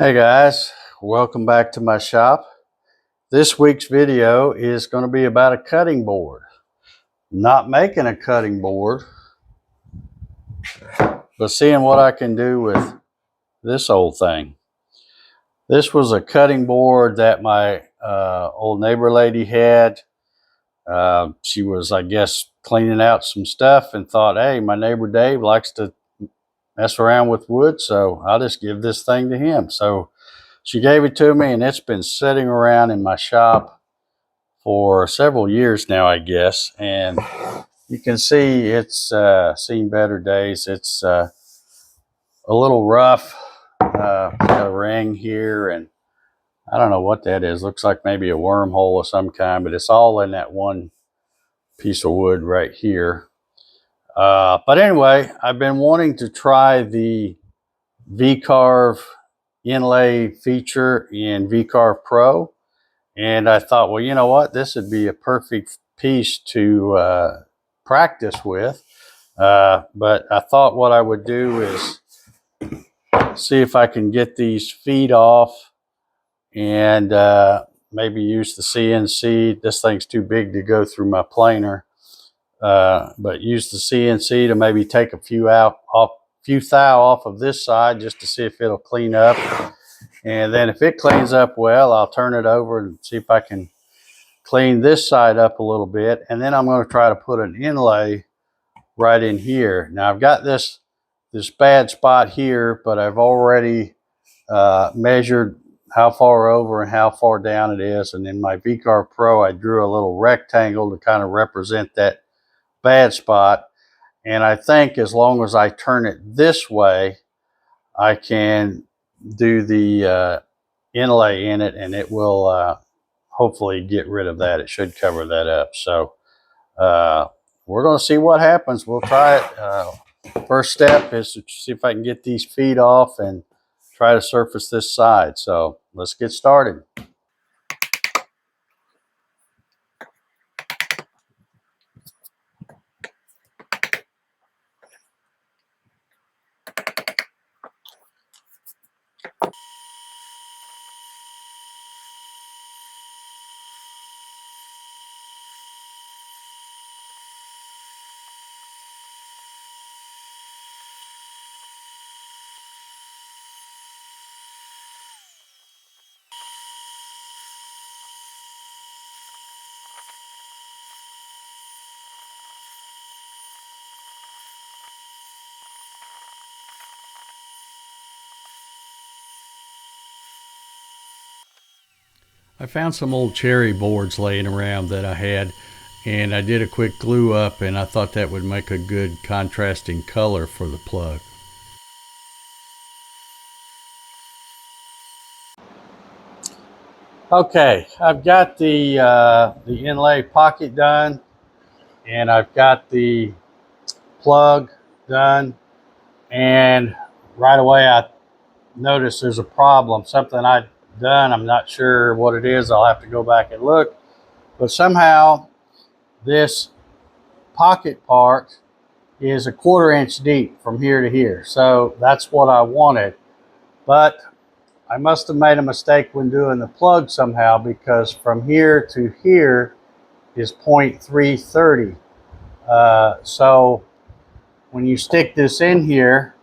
Hey guys, welcome back to my shop. This week's video is going to be about a cutting board. Not making a cutting board, but seeing what I can do with this old thing. This was a cutting board that my old neighbor lady had. She was, I guess, cleaning out some stuff and thought, hey, my neighbor Dave likes to mess around with wood, so I'll just give this thing to him. So she gave it to me, and it's been sitting around in my shop for several years now, I guess. And you can see it's seen better days. It's a little rough. Got a ring here, and I don't know what that is. Looks like maybe a wormhole of some kind, but it's all in that one piece of wood right here. But anyway, I've been wanting to try the V-Carve inlay feature in V-Carve Pro. And I thought, well, you know what? This would be a perfect piece to practice with. But I thought what I would do is see if I can get these feet off and maybe use the CNC. This thing's too big to go through my planer. But use the CNC to maybe take a few thou off of this side just to see if it'll clean up. And then if it cleans up well, I'll turn it over and see if I can clean this side up a little bit. And then I'm going to try to put an inlay right in here. Now I've got this bad spot here, but I've already measured how far over and how far down it is. And in my V-Carve Pro, I drew a little rectangle to kind of represent that bad spot. And I think as long as I turn it this way, I can do the inlay in it, and it will hopefully get rid of that. It should cover that up. So we're going to see what happens. We'll try it. First step is to see if I can get these feet off and try to surface this side. So let's get started. I found some old cherry boards laying around that I had, and I did a quick glue up, and I thought that would make a good contrasting color for the plug. Okay, I've got the inlay pocket done, and I've got the plug done, and right away I noticed there's a problem. Something I've done, I'm not sure what it is. I'll have to go back and look, but somehow this pocket part is a 1/4 inch deep from here to here. So that's what I wanted, but I must have made a mistake when doing the plug somehow, because from here to here is 0.330. So when you stick this in here,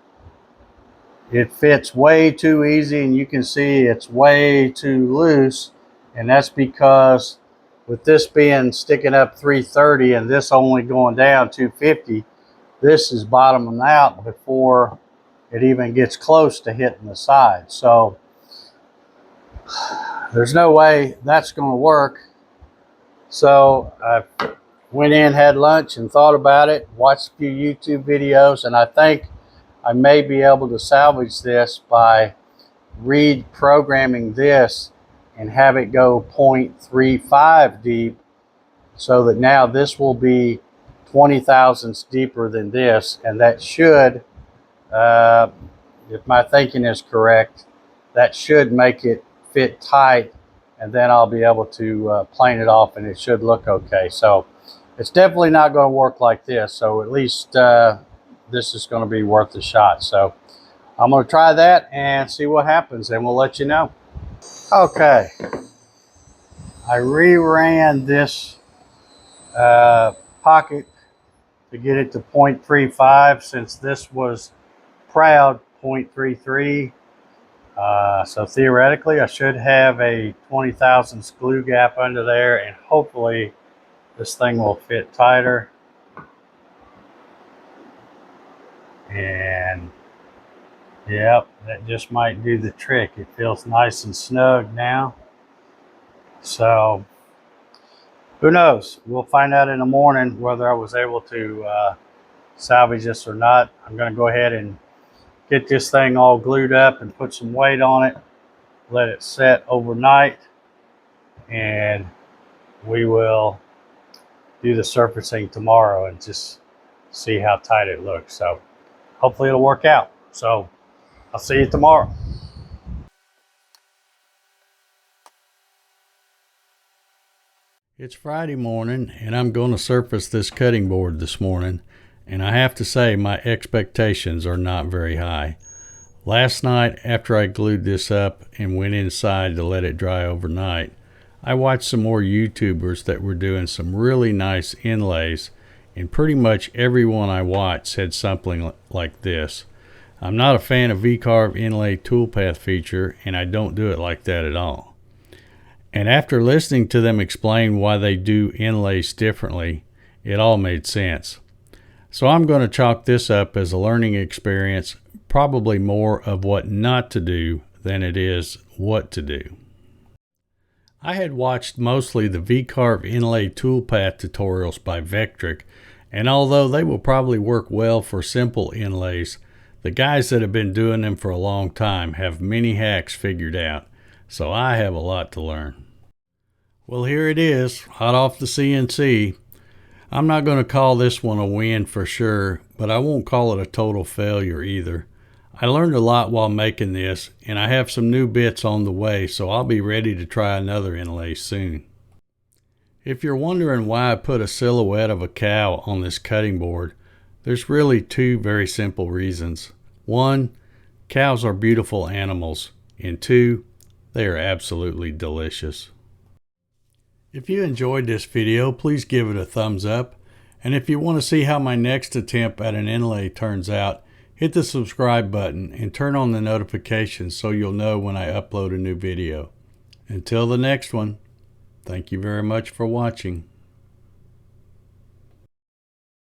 it fits way too easy, and you can see it's way too loose. And that's because with this being sticking up 330 and this only going down 250, this is bottoming out before it even gets close to hitting the side. So there's no way that's going to work. So I went in, had lunch, and thought about it, watched a few YouTube videos, and I think I may be able to salvage this by reprogramming this and have it go 0.35 deep, so that now this will be 20 thousandths deeper than this. And that should, if my thinking is correct, that should make it fit tight, and then I'll be able to plane it off, and it should look okay. So it's definitely not going to work like this. So at least this is going to be worth a shot. So I'm going to try that and see what happens, and we'll let you know. Okay, I reran this pocket to get it to 0.35 since this was proud 0.33. So theoretically, I should have a 20 thousandths glue gap under there, and hopefully this thing will fit tighter. And yep, that just might do the trick. It feels nice and snug now. So who knows? We'll find out in the morning whether I was able to salvage this or not. I'm going to go ahead and get this thing all glued up and put some weight on it, let it set overnight, and we will do the surfacing tomorrow and just see how tight it looks. So hopefully it'll work out. So I'll see you tomorrow. It's Friday morning and I'm going to surface this cutting board this morning, and I have to say my expectations are not very high. Last night, after I glued this up and went inside to let it dry overnight, I watched some more YouTubers that were doing some really nice inlays, and pretty much everyone I watched said something like this. I'm not a fan of V-Carve inlay toolpath feature, and I don't do it like that at all. And after listening to them explain why they do inlays differently, it all made sense. So I'm going to chalk this up as a learning experience, probably more of what not to do than it is what to do. I had watched mostly the V-Carve inlay toolpath tutorials by Vectric, and although they will probably work well for simple inlays, the guys that have been doing them for a long time have many hacks figured out, so I have a lot to learn. Well, here it is, hot off the CNC. I'm not going to call this one a win for sure, but I won't call it a total failure either. I learned a lot while making this, and I have some new bits on the way, so I'll be ready to try another inlay soon. If you're wondering why I put a silhouette of a cow on this cutting board, there's really two very simple reasons. One, cows are beautiful animals, and two, they are absolutely delicious. If you enjoyed this video, please give it a thumbs up, and if you want to see how my next attempt at an inlay turns out, hit the subscribe button and turn on the notifications so you'll know when I upload a new video. Until the next one, thank you very much for watching.